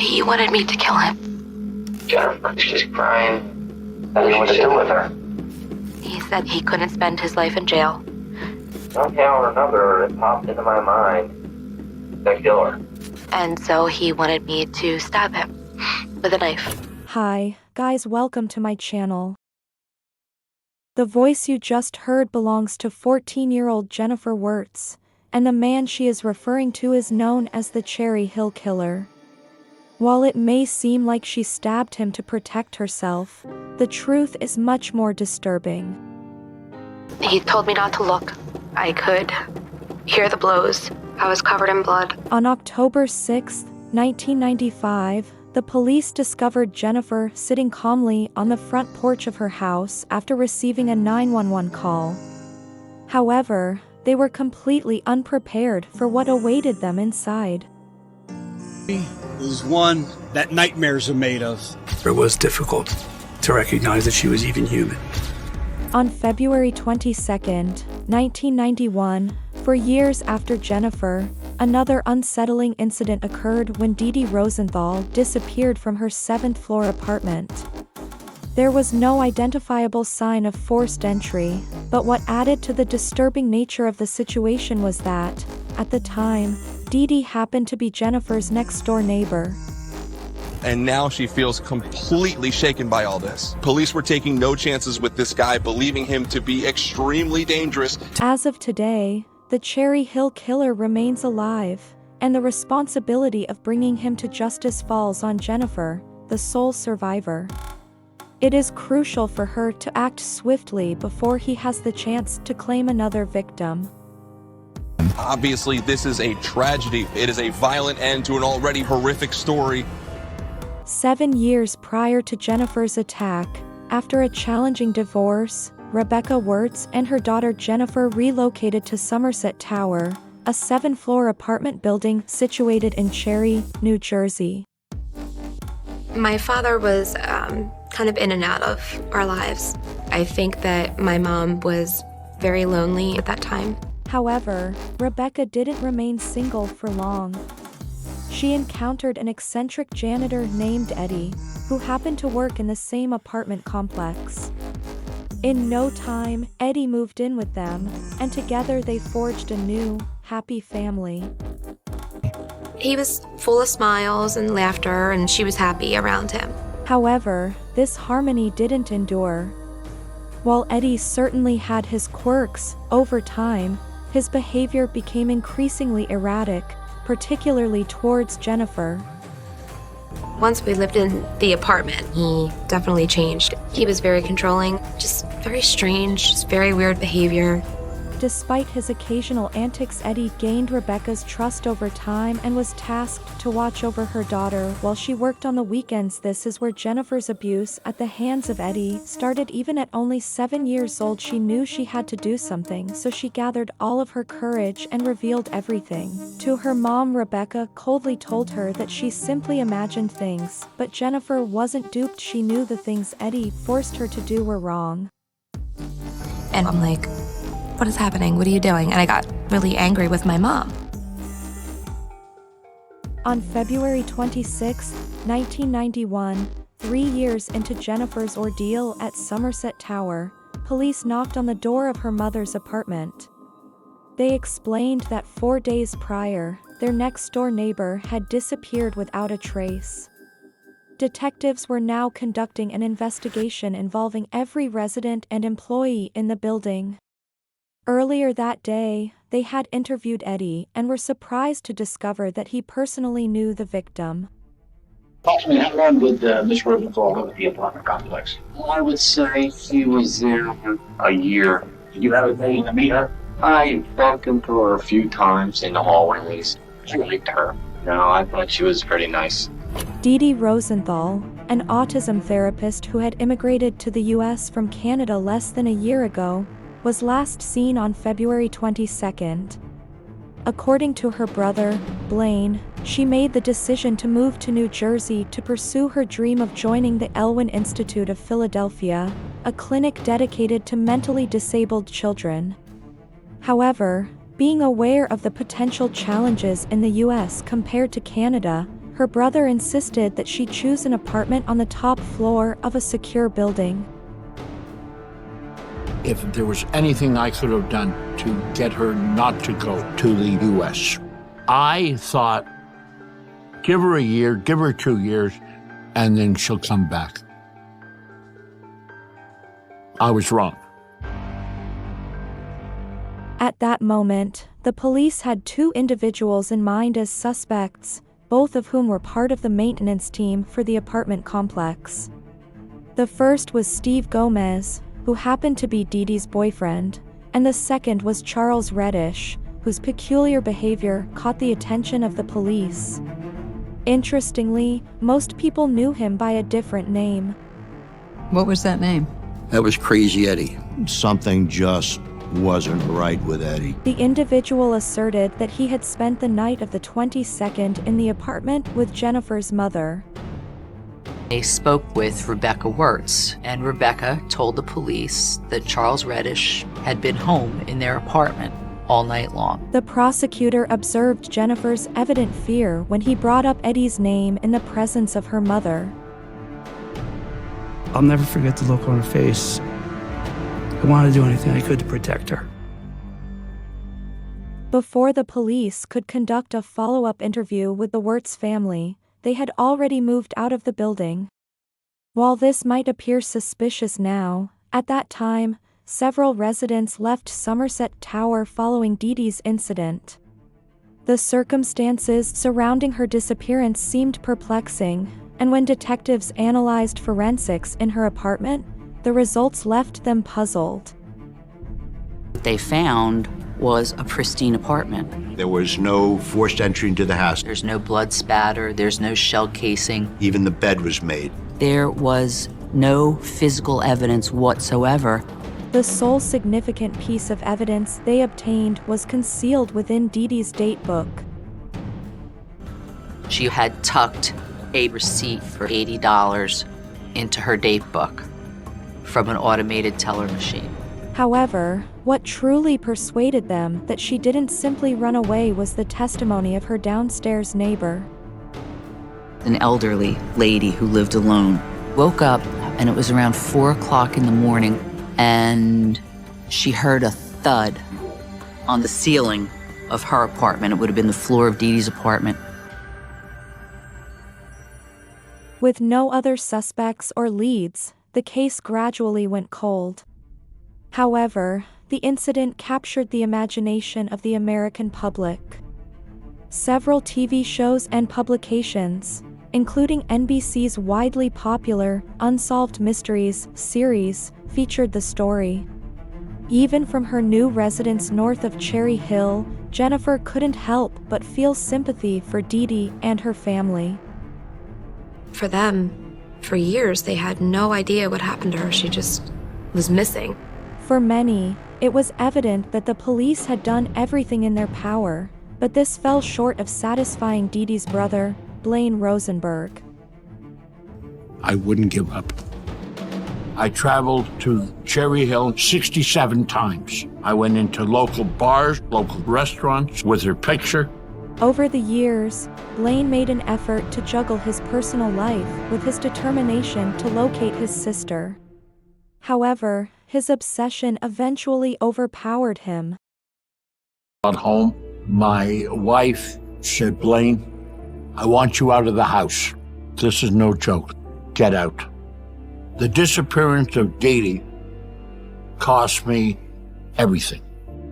He wanted me to kill him. Jennifer, she's crying. What do you want to do with her? He said he couldn't spend his life in jail. Somehow or another, it popped into my mind. The killer. And so he wanted me to stab him with a knife. Hi, guys, welcome to my channel. The voice you just heard belongs to 14-year-old Jennifer Wirtz, and the man she is referring to is known as the Cherry Hill Killer. While it may seem like she stabbed him to protect herself, the truth is much more disturbing. He told me not to look. I could hear the blows. I was covered in blood. On October 6, 1995, the police discovered Jennifer sitting calmly on the front porch of her house after receiving a 911 call. However, they were completely unprepared for what awaited them inside. It was one that nightmares are made of. It was difficult to recognize that she was even human. On February 22, 1991, for years after Jennifer, another unsettling incident occurred when Dee Rosenthal disappeared from her 7th-floor apartment. There was no identifiable sign of forced entry, but what added to the disturbing nature of the situation was that, at the time, Dee happened to be Jennifer's next-door neighbor. And now she feels completely shaken by all this. Police were taking no chances with this guy, believing him to be extremely dangerous. As of today, the Cherry Hill Killer remains alive, and the responsibility of bringing him to justice falls on Jennifer, the sole survivor. It is crucial for her to act swiftly before he has the chance to claim another victim. Obviously, this is a tragedy. It is a violent end to an already horrific story. 7 years prior to Jennifer's attack, after a challenging divorce, Rebecca Wirtz and her daughter Jennifer relocated to Somerset Tower, a 7th-floor apartment building situated in Cherry, New Jersey. My father was kind of in and out of our lives. I think that my mom was very lonely at that time. However, Rebecca didn't remain single for long. She encountered an eccentric janitor named Eddie, who happened to work in the same apartment complex. In no time, Eddie moved in with them, and together they forged a new, happy family. He was full of smiles and laughter, and she was happy around him. However, this harmony didn't endure. While Eddie certainly had his quirks, over time, his behavior became increasingly erratic, particularly towards Jennifer. Once we lived in the apartment, he definitely changed. He was very controlling, just very strange, just very weird behavior. Despite his occasional antics, Eddie gained Rebecca's trust over time and was tasked to watch over her daughter while she worked on the weekends. This is where Jennifer's abuse at the hands of Eddie started. Even at only 7 years old, she knew she had to do something, so she gathered all of her courage and revealed everything. To her mom, Rebecca coldly told her that she simply imagined things, but Jennifer wasn't duped. She knew the things Eddie forced her to do were wrong. And I'm like, what is happening? What are you doing? And I got really angry with my mom. On February 26, 1991, 3 years into Jennifer's ordeal at Somerset Tower, police knocked on the door of her mother's apartment. They explained that 4 days prior, their next-door neighbor had disappeared without a trace. Detectives were now conducting an investigation involving every resident and employee in the building. Earlier that day, they had interviewed Eddie and were surprised to discover that he personally knew the victim. Approximately how long did Miss Rosenthal live at the apartment complex? I would say he was there a year. Did you have a day to meet her? I bumped into her a few times in the hallways. Did you liked her? No, I thought she was pretty nice. Dee Rosenthal, an autism therapist who had immigrated to the U.S. from Canada less than a year ago, was last seen on February 22nd. According to her brother, Blaine, she made the decision to move to New Jersey to pursue her dream of joining the Elwyn Institute of Philadelphia, a clinic dedicated to mentally disabled children. However, being aware of the potential challenges in the U.S. compared to Canada, her brother insisted that she choose an apartment on the top floor of a secure building. If there was anything I could have done to get her not to go to the U.S., I thought, give her a year, give her 2 years, and then she'll come back. I was wrong. At that moment, the police had 2 individuals in mind as suspects, both of whom were part of the maintenance team for the apartment complex. The first was Steve Gomez, who happened to be Dee Dee's boyfriend, and the second was Charles Reddish, whose peculiar behavior caught the attention of the police. Interestingly, most people knew him by a different name. What was that name? That was Crazy Eddie. Something just wasn't right with Eddie. The individual asserted that he had spent the night of the 22nd in the apartment with Jennifer's mother. They spoke with Rebecca Wirtz, and Rebecca told the police that Charles Reddish had been home in their apartment all night long. The prosecutor observed Jennifer's evident fear when he brought up Eddie's name in the presence of her mother. I'll never forget the look on her face. I wanted to do anything I could to protect her. Before the police could conduct a follow-up interview with the Wirtz family, they had already moved out of the building. While this might appear suspicious now, at that time, several residents left Somerset Tower following Dee Dee's incident. The circumstances surrounding her disappearance seemed perplexing, and when detectives analyzed forensics in her apartment, the results left them puzzled. What they found was a pristine apartment. There was no forced entry into the house. There's no blood spatter, there's no shell casing. Even the bed was made. There was no physical evidence whatsoever. The sole significant piece of evidence they obtained was concealed within Dee Dee's date book. She had tucked a receipt for $80 into her date book from an automated teller machine. However, what truly persuaded them that she didn't simply run away was the testimony of her downstairs neighbor. An elderly lady who lived alone woke up, and it was around 4 o'clock in the morning, and she heard a thud on the ceiling of her apartment. It would have been the floor of Dee Dee's apartment. With no other suspects or leads, the case gradually went cold. However, the incident captured the imagination of the American public. Several TV shows and publications, including NBC's widely popular Unsolved Mysteries series, featured the story. Even from her new residence north of Cherry Hill, Jennifer couldn't help but feel sympathy for Dee Dee and her family. For them, for years, they had no idea what happened to her. She just was missing. For many, it was evident that the police had done everything in their power, but this fell short of satisfying Dee Dee's brother, Blaine Rosenberg. I wouldn't give up. I traveled to Cherry Hill 67 times. I went into local bars, local restaurants with her picture. Over the years, Blaine made an effort to juggle his personal life with his determination to locate his sister. However, his obsession eventually overpowered him. At home, my wife said, "Blaine, I want you out of the house. This is no joke. Get out." The disappearance of Dee Dee cost me everything.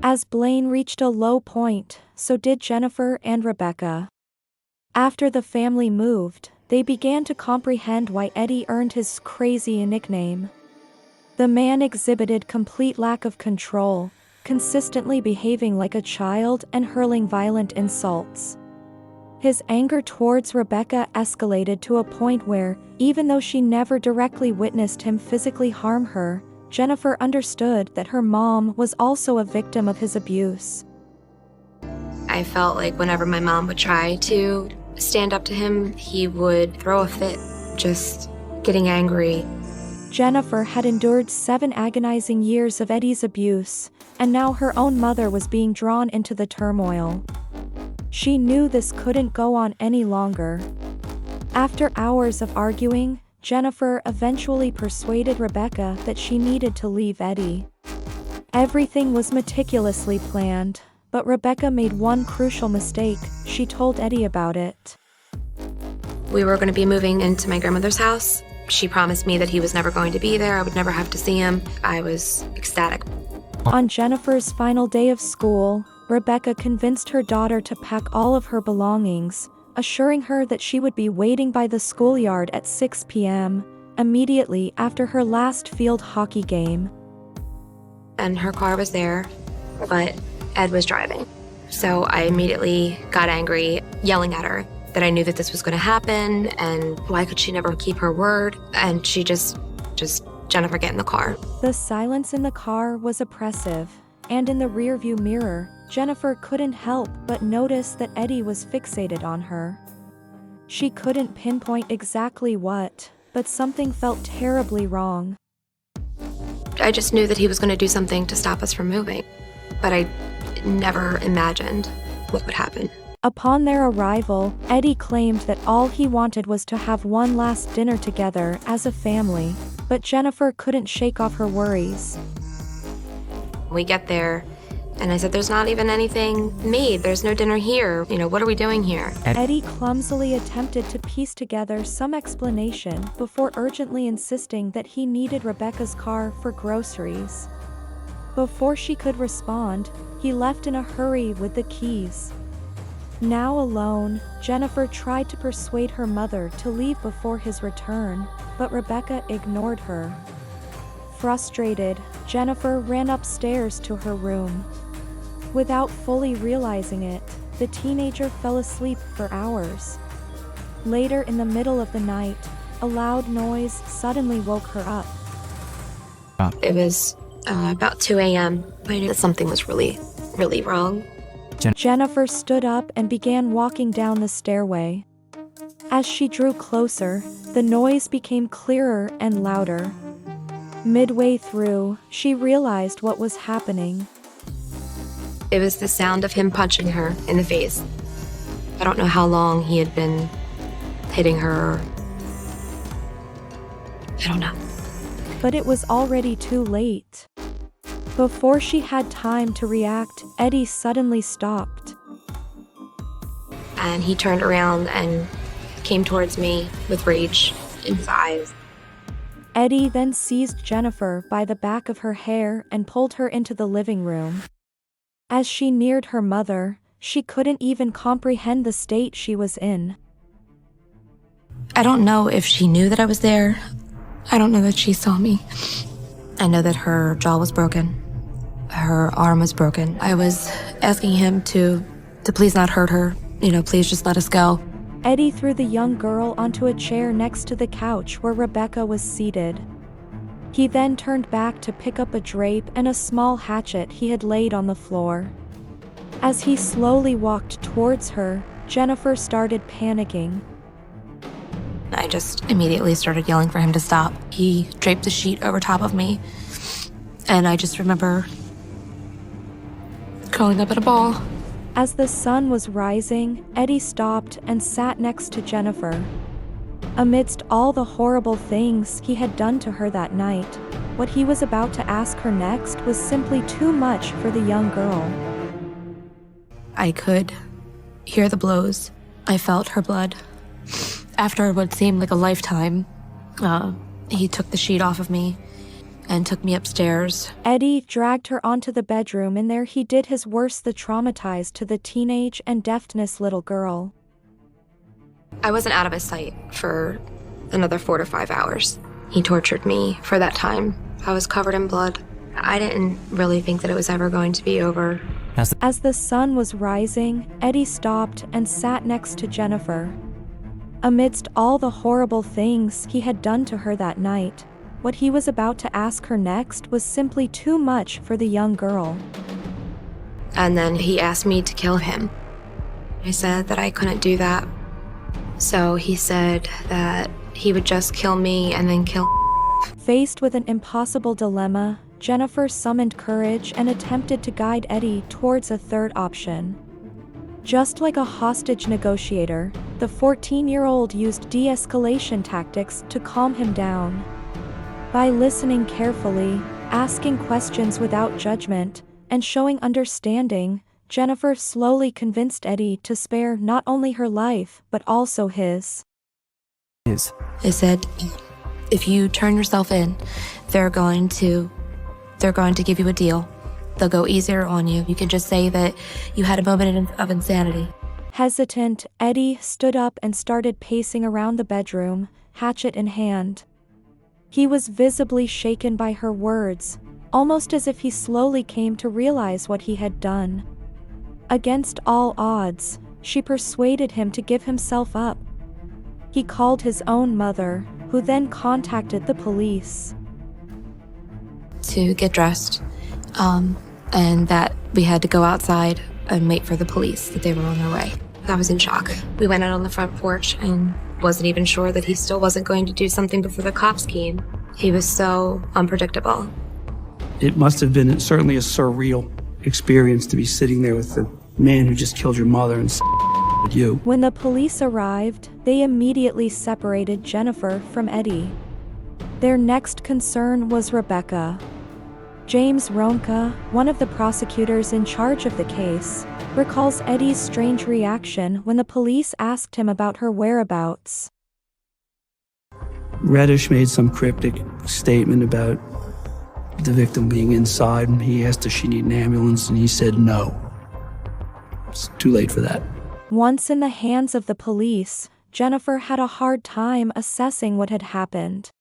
As Blaine reached a low point, so did Jennifer and Rebecca. After the family moved, they began to comprehend why Eddie earned his crazy nickname. The man exhibited complete lack of control, consistently behaving like a child and hurling violent insults. His anger towards Rebecca escalated to a point where, even though she never directly witnessed him physically harm her, Jennifer understood that her mom was also a victim of his abuse. I felt like whenever my mom would try to stand up to him, he would throw a fit, just getting angry. Jennifer had endured 7 agonizing years of Eddie's abuse, and now her own mother was being drawn into the turmoil. She knew this couldn't go on any longer. After hours of arguing, Jennifer eventually persuaded Rebecca that she needed to leave Eddie. Everything was meticulously planned, but Rebecca made one crucial mistake. She told Eddie about it. We were going to be moving into my grandmother's house. She promised me that he was never going to be there. I would never have to see him. I was ecstatic. On Jennifer's final day of school, Rebecca convinced her daughter to pack all of her belongings, assuring her that she would be waiting by the schoolyard at 6 p.m., immediately after her last field hockey game. And her car was there, but Ed was driving. So I immediately got angry, yelling at her that I knew that this was going to happen, and why could she never keep her word? And she just, Jennifer, get in the car. The silence in the car was oppressive, and in the rearview mirror, Jennifer couldn't help but notice that Eddie was fixated on her. She couldn't pinpoint exactly what, but something felt terribly wrong. I just knew that he was going to do something to stop us from moving, but I never imagined what would happen. Upon their arrival, Eddie claimed that all he wanted was to have one last dinner together as a family, but Jennifer couldn't shake off her worries. We get there, and I said, there's not even anything made. There's no dinner here. What are we doing here? Eddie clumsily attempted to piece together some explanation before urgently insisting that he needed Rebecca's car for groceries. Before she could respond, he left in a hurry with the keys. Now alone, Jennifer tried to persuade her mother to leave before his return, but Rebecca ignored her. Frustrated, Jennifer ran upstairs to her room. Without fully realizing it, the teenager fell asleep for hours. Later in the middle of the night, a loud noise suddenly woke her up. It was about 2 a.m. I knew that something was really, really wrong. Jennifer stood up and began walking down the stairway. As she drew closer, the noise became clearer and louder. Midway through, she realized what was happening. It was the sound of him punching her in the face. I don't know how long he had been hitting her. I don't know. But it was already too late. Before she had time to react, Eddie suddenly stopped. And he turned around and came towards me with rage in his eyes. Eddie then seized Jennifer by the back of her hair and pulled her into the living room. As she neared her mother, she couldn't even comprehend the state she was in. I don't know if she knew that I was there. I don't know that she saw me. I know that her jaw was broken. Her arm was broken. I was asking him to please not hurt her. Please just let us go. Eddie threw the young girl onto a chair next to the couch where Rebecca was seated. He then turned back to pick up a drape and a small hatchet he had laid on the floor. As he slowly walked towards her, Jennifer started panicking. I just immediately started yelling for him to stop. He draped the sheet over top of me, and I just remember curling up in a ball. As the sun was rising, Eddie stopped and sat next to Jennifer. Amidst all the horrible things he had done to her that night, what he was about to ask her next was simply too much for the young girl. I could hear the blows. I felt her blood. After what seemed like a lifetime, he took the sheet off of me and took me upstairs. Eddie dragged her onto the bedroom, and there he did his worst, the traumatized to the teenage and deafness little girl. I wasn't out of his sight for another 4 to 5 hours. He tortured me for that time. I was covered in blood. I didn't really think that it was ever going to be over. As the sun was rising, Eddie stopped and sat next to Jennifer. Amidst all the horrible things he had done to her that night, what he was about to ask her next was simply too much for the young girl. And then he asked me to kill him. I said that I couldn't do that. So he said that he would just kill me and then kill. Faced with an impossible dilemma, Jennifer summoned courage and attempted to guide Eddie towards a third option. Just like a hostage negotiator, the 14-year-old used de-escalation tactics to calm him down. By listening carefully, asking questions without judgment, and showing understanding, Jennifer slowly convinced Eddie to spare not only her life, but also his. They said, if you turn yourself in, they're going to give you a deal. They'll go easier on you. You can just say that you had a moment of insanity. Hesitant, Eddie stood up and started pacing around the bedroom, hatchet in hand. He was visibly shaken by her words, almost as if he slowly came to realize what he had done. Against all odds, she persuaded him to give himself up. He called his own mother, who then contacted the police. To get dressed, and that we had to go outside and wait for the police, that they were on their way. I was in shock. We went out on the front porch and wasn't even sure that he still wasn't going to do something before the cops came. He was so unpredictable. It must have been certainly a surreal experience to be sitting there with the man who just killed your mother and you. When the police arrived, they immediately separated Jennifer from Eddie. Their next concern was Rebecca. James Ronka, one of the prosecutors in charge of the case, recalls Eddie's strange reaction when the police asked him about her whereabouts. Reddish made some cryptic statement about the victim being inside, and he asked if she needed an ambulance, and he said no. It's too late for that. Once in the hands of the police, Jennifer had a hard time assessing what had happened.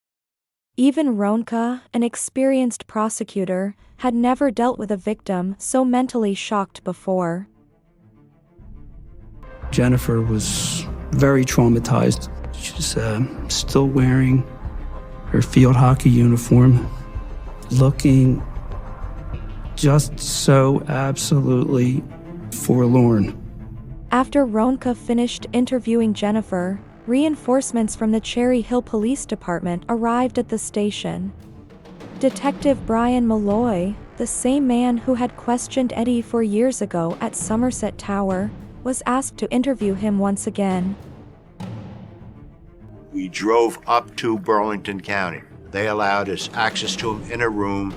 Even Ronka, an experienced prosecutor, had never dealt with a victim so mentally shocked before. Jennifer was very traumatized. She's still wearing her field hockey uniform, looking just so absolutely forlorn. After Ronka finished interviewing Jennifer, reinforcements from the Cherry Hill Police Department arrived at the station. Detective Brian Malloy, the same man who had questioned Eddie 4 years ago at Somerset Tower, was asked to interview him once again. We drove up to Burlington County. They allowed us access to him in a room,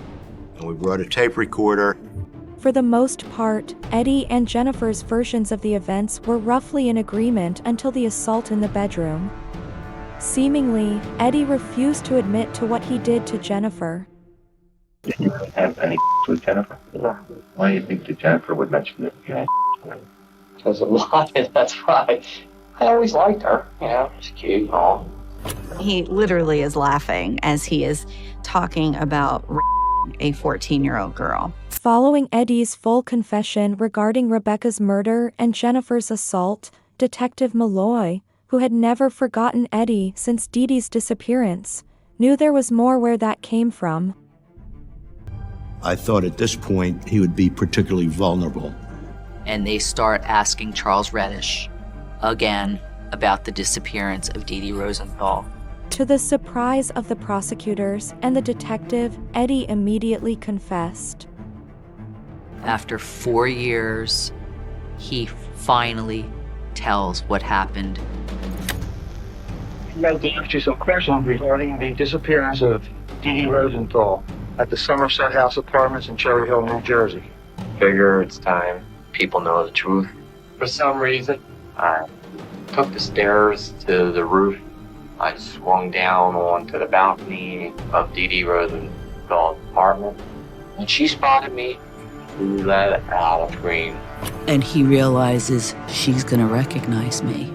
and we brought a tape recorder. For the most part, Eddie and Jennifer's versions of the events were roughly in agreement until the assault in the bedroom. Seemingly, Eddie refused to admit to what he did to Jennifer. Did you have any with Jennifer? No. Why do you think that Jennifer would mention this? Because a lot, that's why. I always liked her, she's cute and all. He literally is laughing as he is talking about a 14-year-old girl. Following Eddie's full confession regarding Rebecca's murder and Jennifer's assault, Detective Malloy, who had never forgotten Eddie since Dee Dee's disappearance, knew there was more where that came from. I thought at this point he would be particularly vulnerable. And they start asking Charles Reddish again about the disappearance of Dee Dee Rosenthal. To the surprise of the prosecutors and the detective, Eddie immediately confessed. After 4 years, he finally tells what happened. I'd like to ask you some questions regarding the disappearance of Dee Dee Rosenthal at the Somerset House Apartments in Cherry Hill, New Jersey. Figure it's time people know the truth. For some reason, I took the stairs to the roof. I swung down onto the balcony of Dee Dee Rosenthal's apartment, and she spotted me. She let out a scream. And he realizes she's gonna recognize me.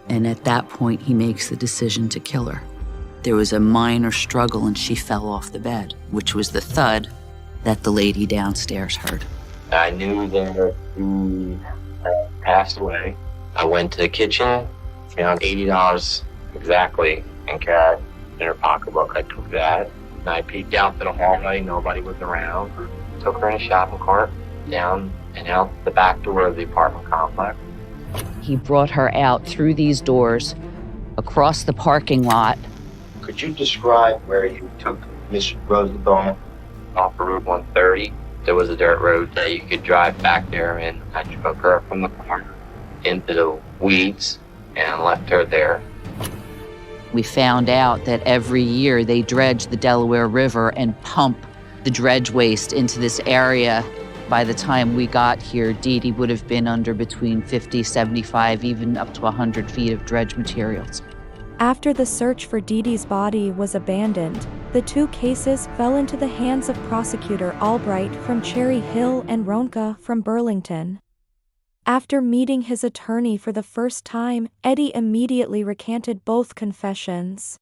And at that point, he makes the decision to kill her. There was a minor struggle and she fell off the bed, which was the thud that the lady downstairs heard. I knew that she had passed away. I went to the kitchen, found $80 exactly in cash in her pocketbook. I took that, and I peeked out to the hallway. Nobody was around. Took her in a shopping cart, down and out the back door of the apartment complex. He brought her out through these doors, across the parking lot. Could you describe where you took Miss Rosenthal? Off of Route 130. There was a dirt road that you could drive back there, and I took her from the car into the weeds and left her there. We found out that every year they dredge the Delaware River and pump the dredge waste into this area. By the time we got here, Dee Dee would have been under between 50, 75, even up to 100 feet of dredge materials. After the search for Dee Dee's body was abandoned, the two cases fell into the hands of prosecutor Albright from Cherry Hill and Ronka from Burlington. After meeting his attorney for the first time, Eddie immediately recanted both confessions.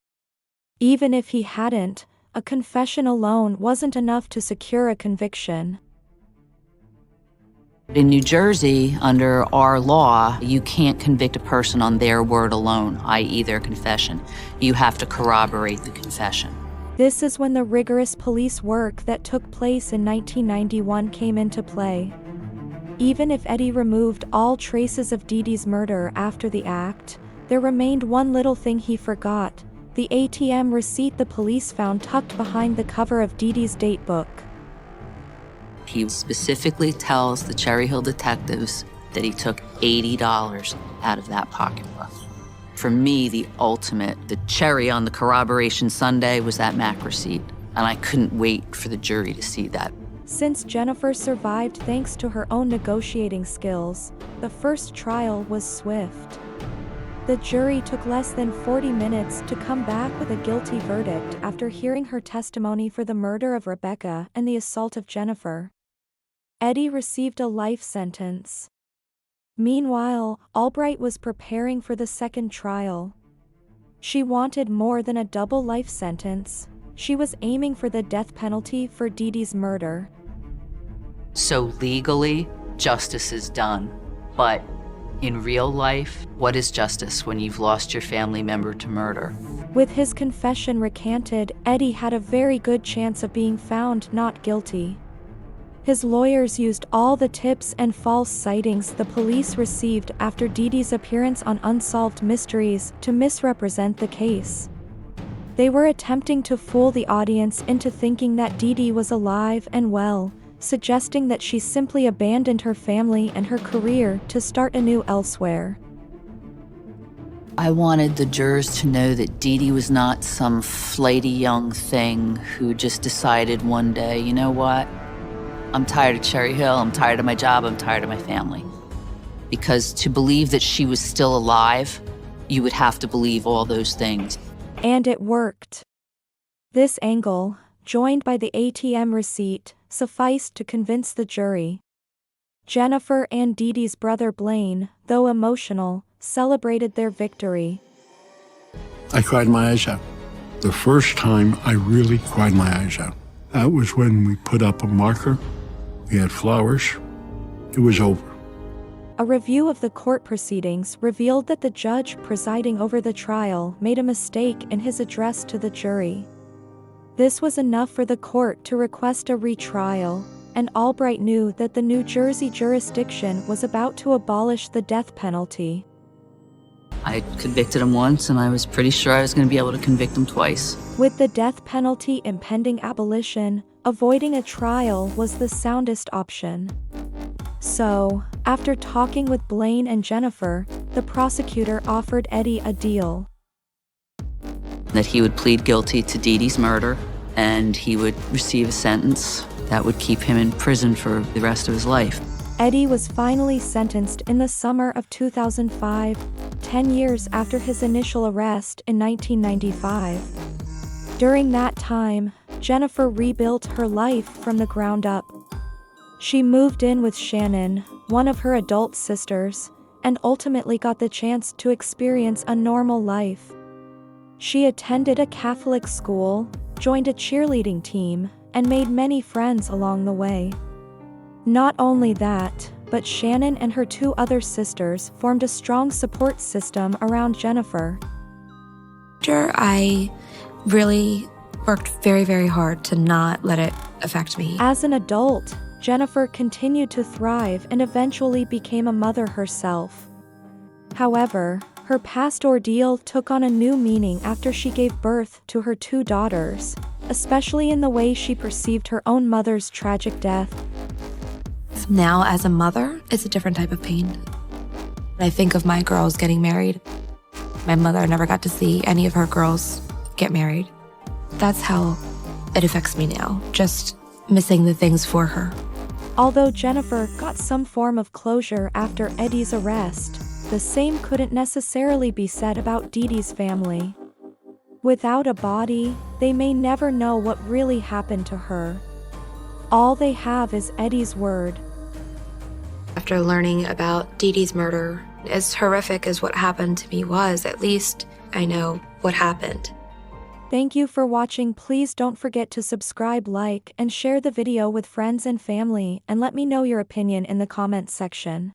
Even if he hadn't, a confession alone wasn't enough to secure a conviction. In New Jersey, under our law, you can't convict a person on their word alone, i.e. their confession. You have to corroborate the confession. This is when the rigorous police work that took place in 1991 came into play. Even if Eddie removed all traces of Dee Dee's murder after the act, there remained one little thing he forgot: the ATM receipt the police found tucked behind the cover of Dee Dee's date book. He specifically tells the Cherry Hill detectives that he took $80 out of that pocketbook. For me, the ultimate, the cherry on the corroboration sundae was that MAC receipt, and I couldn't wait for the jury to see that. Since Jennifer survived thanks to her own negotiating skills, the first trial was swift. The jury took less than 40 minutes to come back with a guilty verdict after hearing her testimony for the murder of Rebecca and the assault of Jennifer. Eddie received a life sentence. Meanwhile, Albright was preparing for the second trial. She wanted more than a double life sentence. She was aiming for the death penalty for Dee Dee's murder. So legally, justice is done. But in real life, what is justice when you've lost your family member to murder? With his confession recanted, Eddie had a very good chance of being found not guilty. His lawyers used all the tips and false sightings the police received after Dee Dee's appearance on Unsolved Mysteries to misrepresent the case. They were attempting to fool the audience into thinking that Dee Dee was alive and well, suggesting that she simply abandoned her family and her career to start anew elsewhere. I wanted the jurors to know that Dee Dee was not some flighty young thing who just decided one day, you know what? I'm tired of Cherry Hill, I'm tired of my job, I'm tired of my family. Because to believe that she was still alive, you would have to believe all those things. And it worked. This angle, joined by the ATM receipt, sufficed to convince the jury. Jennifer and Dee Dee's brother Blaine, though emotional, celebrated their victory. I cried my eyes out. The first time I really cried my eyes out. That was when we put up a marker. We had flowers. It was over. A review of the court proceedings revealed that the judge presiding over the trial made a mistake in his address to the jury. This was enough for the court to request a retrial, and Albright knew that the New Jersey jurisdiction was about to abolish the death penalty. I convicted him once, and I was pretty sure I was going to be able to convict him twice. With the death penalty impending abolition, avoiding a trial was the soundest option. So, after talking with Blaine and Jennifer, the prosecutor offered Eddie a deal. That he would plead guilty to Dee Dee's murder, and he would receive a sentence that would keep him in prison for the rest of his life. Eddie was finally sentenced in the summer of 2005, 10 years after his initial arrest in 1995. During that time, Jennifer rebuilt her life from the ground up. She moved in with Shannon, one of her adult sisters, and ultimately got the chance to experience a normal life. She attended a Catholic school, joined a cheerleading team, and made many friends along the way. Not only that, but Shannon and her two other sisters formed a strong support system around Jennifer. I really worked very, very hard to not let it affect me. As an adult, Jennifer continued to thrive and eventually became a mother herself. However, her past ordeal took on a new meaning after she gave birth to her two daughters, especially in the way she perceived her own mother's tragic death. Now, as a mother, it's a different type of pain. I think of my girls getting married. My mother never got to see any of her girls get married. That's how it affects me now, just missing the things for her. Although Jennifer got some form of closure after Eddie's arrest, the same couldn't necessarily be said about Dee Dee's family. Without a body, they may never know what really happened to her. All they have is Eddie's word. After learning about Dee Dee's murder, as horrific as what happened to me was, at least I know what happened. Thank you for watching. Please don't forget to subscribe, like, and share the video with friends and family, and let me know your opinion in the comments section.